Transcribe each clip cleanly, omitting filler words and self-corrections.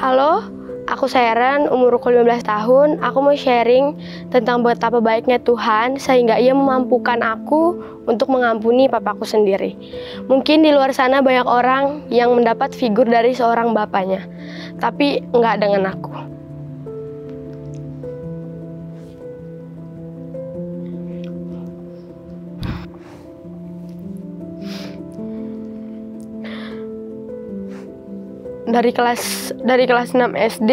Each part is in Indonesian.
Halo, aku Sharon, umurku 15 tahun. Aku mau sharing tentang betapa baiknya Tuhan sehingga Ia memampukan aku untuk mengampuni papaku sendiri. Mungkin di luar sana banyak orang yang mendapat figur dari seorang bapaknya, tapi nggak dengan aku. Dari kelas 6 SD,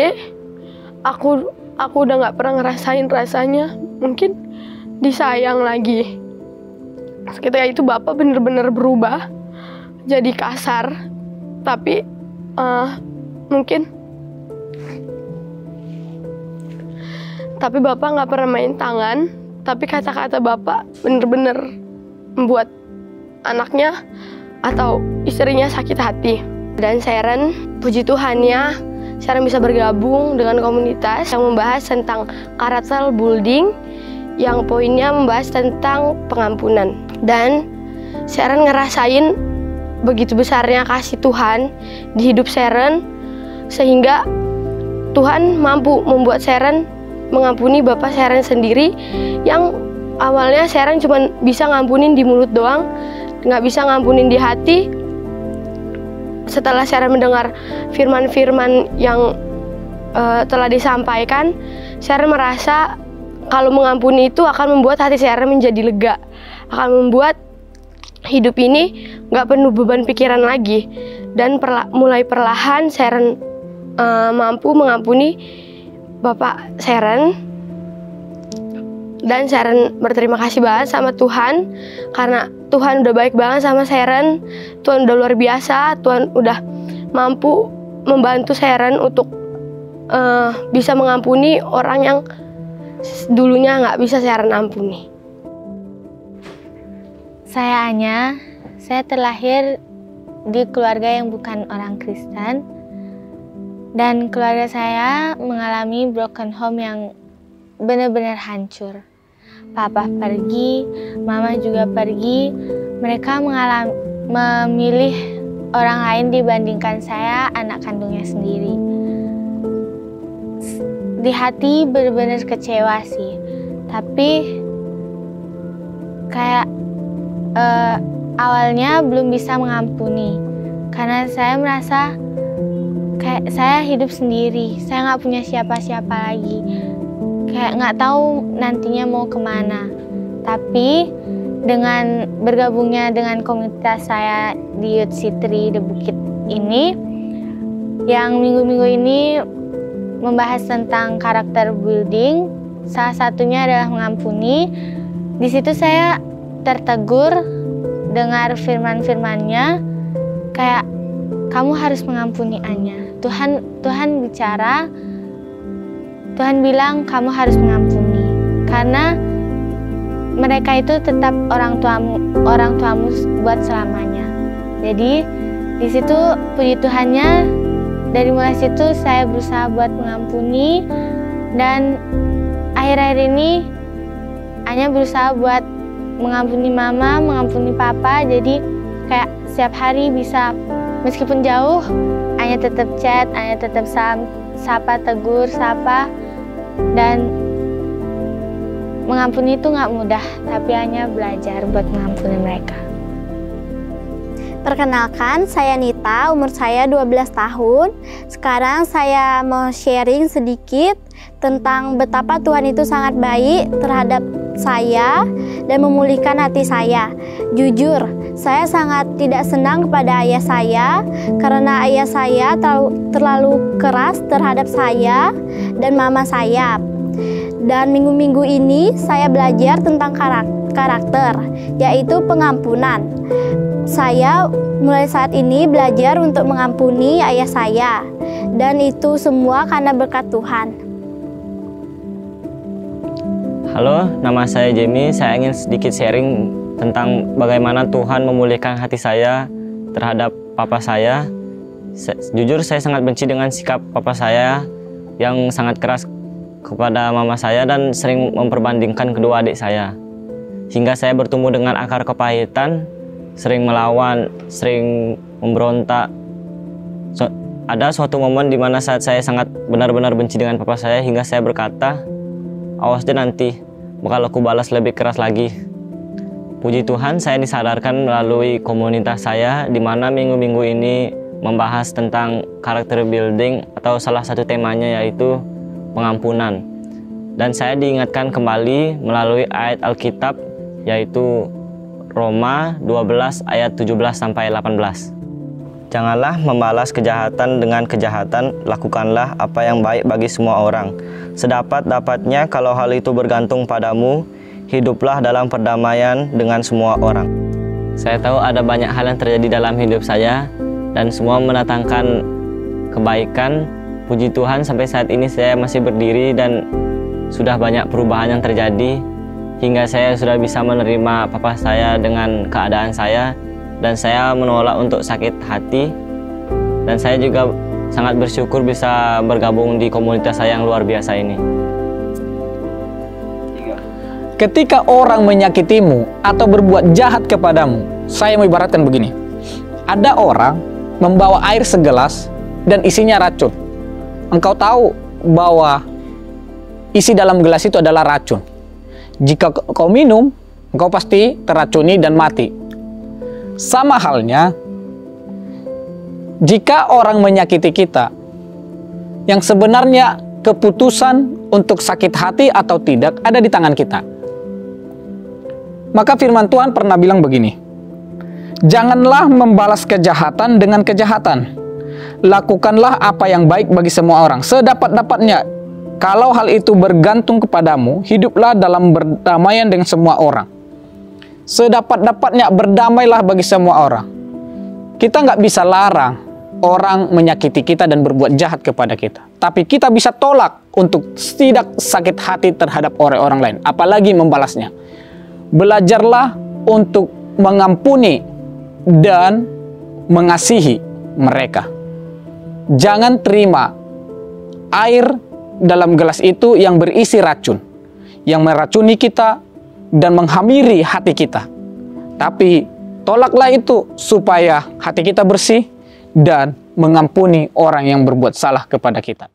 aku udah nggak pernah ngerasain rasanya mungkin disayang lagi. Ketika itu Bapak bener-bener berubah jadi kasar, tapi tapi Bapak nggak pernah main tangan, tapi kata-kata Bapak bener-bener membuat anaknya atau istrinya sakit hati. Dan Sharon, puji Tuhannya, Sharon bisa bergabung dengan komunitas yang membahas tentang karakter building, yang poinnya membahas tentang pengampunan. Dan Sharon ngerasain begitu besarnya kasih Tuhan di hidup Sharon, sehingga Tuhan mampu membuat Sharon mengampuni Bapak Sharon sendiri, yang awalnya Sharon cuma bisa ngampunin di mulut doang, nggak bisa ngampunin di hati. Setelah Sharon mendengar firman-firman yang telah disampaikan, Sharon merasa kalau mengampuni itu akan membuat hati Sharon menjadi lega, akan membuat hidup ini nggak penuh beban pikiran lagi. Dan mulai perlahan Sharon mampu mengampuni Bapak Sharon. Dan Sharon berterima kasih banget sama Tuhan, karena Tuhan udah baik banget sama Sharon. Tuhan udah luar biasa. Tuhan udah mampu membantu Sharon untuk bisa mengampuni orang yang dulunya nggak bisa Sharon ampuni. Saya Anya, saya terlahir di keluarga yang bukan orang Kristen, dan keluarga saya mengalami broken home yang benar-benar hancur. Papa pergi, mama juga pergi. Mereka memilih orang lain dibandingkan saya, anak kandungnya sendiri. Di hati benar-benar kecewa sih. Tapi kayak awalnya belum bisa mengampuni, karena saya merasa kayak saya hidup sendiri, saya nggak punya siapa-siapa lagi. Kayak nggak tahu nantinya mau kemana. Tapi dengan bergabungnya dengan komunitas saya di Youth City The Bukit ini, yang minggu-minggu ini membahas tentang karakter building, salah satunya adalah mengampuni. Di situ saya tertegur dengar firman-firmannya, kayak kamu harus mengampuni Anya. Tuhan bicara. Tuhan bilang kamu harus mengampuni, karena mereka itu tetap orang tuamu buat selamanya. Jadi di situ puji Tuhannya, dari mulai situ saya berusaha buat mengampuni, dan akhir-akhir ini Anya berusaha buat mengampuni mama, mengampuni papa. Jadi kayak setiap hari bisa, meskipun jauh, Anya tetap chat, Anya tetap sapa, tegur, sapa. Dan mengampuni itu nggak mudah, tapi hanya belajar buat mengampuni mereka. Perkenalkan, saya Nita, umur saya 12 tahun. Sekarang saya mau sharing sedikit tentang betapa Tuhan itu sangat baik terhadap saya dan memulihkan hati saya. Jujur, saya sangat tidak senang kepada ayah saya karena ayah saya terlalu keras terhadap saya dan mama saya. Dan minggu-minggu ini saya belajar tentang karakter, yaitu pengampunan. Saya mulai saat ini belajar untuk mengampuni ayah saya, dan itu semua karena berkat Tuhan. Halo, nama saya Jamie. Saya ingin sedikit sharing tentang bagaimana Tuhan memulihkan hati saya terhadap papa saya. Jujur, saya sangat benci dengan sikap papa saya yang sangat keras kepada mama saya dan sering memperbandingkan kedua adik saya. Hingga saya bertumbuh dengan akar kepahitan, sering melawan, sering memberontak. ada suatu momen di mana saat saya sangat benar-benar benci dengan papa saya hingga saya berkata, awas deh nanti bakal aku balas lebih keras lagi. Puji Tuhan saya disadarkan melalui komunitas saya di mana minggu-minggu ini membahas tentang karakter building atau salah satu temanya yaitu pengampunan. Dan saya diingatkan kembali melalui ayat Alkitab yaitu Roma 12 ayat 17 sampai 18. Janganlah membalas kejahatan dengan kejahatan, lakukanlah apa yang baik bagi semua orang. Sedapat-dapatnya kalau hal itu bergantung padamu, hiduplah dalam perdamaian dengan semua orang. Saya tahu ada banyak hal yang terjadi dalam hidup saya dan semua mendatangkan kebaikan. Puji Tuhan sampai saat ini saya masih berdiri dan sudah banyak perubahan yang terjadi hingga saya sudah bisa menerima papa saya dengan keadaan saya dan saya menolak untuk sakit hati, dan saya juga sangat bersyukur bisa bergabung di komunitas saya yang luar biasa ini. Ketika orang menyakitimu atau berbuat jahat kepadamu, saya mau ibaratkan begini. Ada orang membawa air segelas dan isinya racun. Engkau tahu bahwa isi dalam gelas itu adalah racun. Jika kau minum, engkau pasti terracuni dan mati. Sama halnya, jika orang menyakiti kita, yang sebenarnya keputusan untuk sakit hati atau tidak ada di tangan kita. Maka firman Tuhan pernah bilang begini, janganlah membalas kejahatan dengan kejahatan. Lakukanlah apa yang baik bagi semua orang. Sedapat-dapatnya, kalau hal itu bergantung kepadamu, hiduplah dalam berdamaian dengan semua orang. Sedapat-dapatnya, berdamailah bagi semua orang. Kita nggak bisa larang orang menyakiti kita dan berbuat jahat kepada kita. Tapi kita bisa tolak untuk tidak sakit hati terhadap orang-orang lain, apalagi membalasnya. Belajarlah untuk mengampuni dan mengasihi mereka. Jangan terima air dalam gelas itu yang berisi racun, yang meracuni kita dan menghamiri hati kita. Tapi tolaklah itu supaya hati kita bersih dan mengampuni orang yang berbuat salah kepada kita.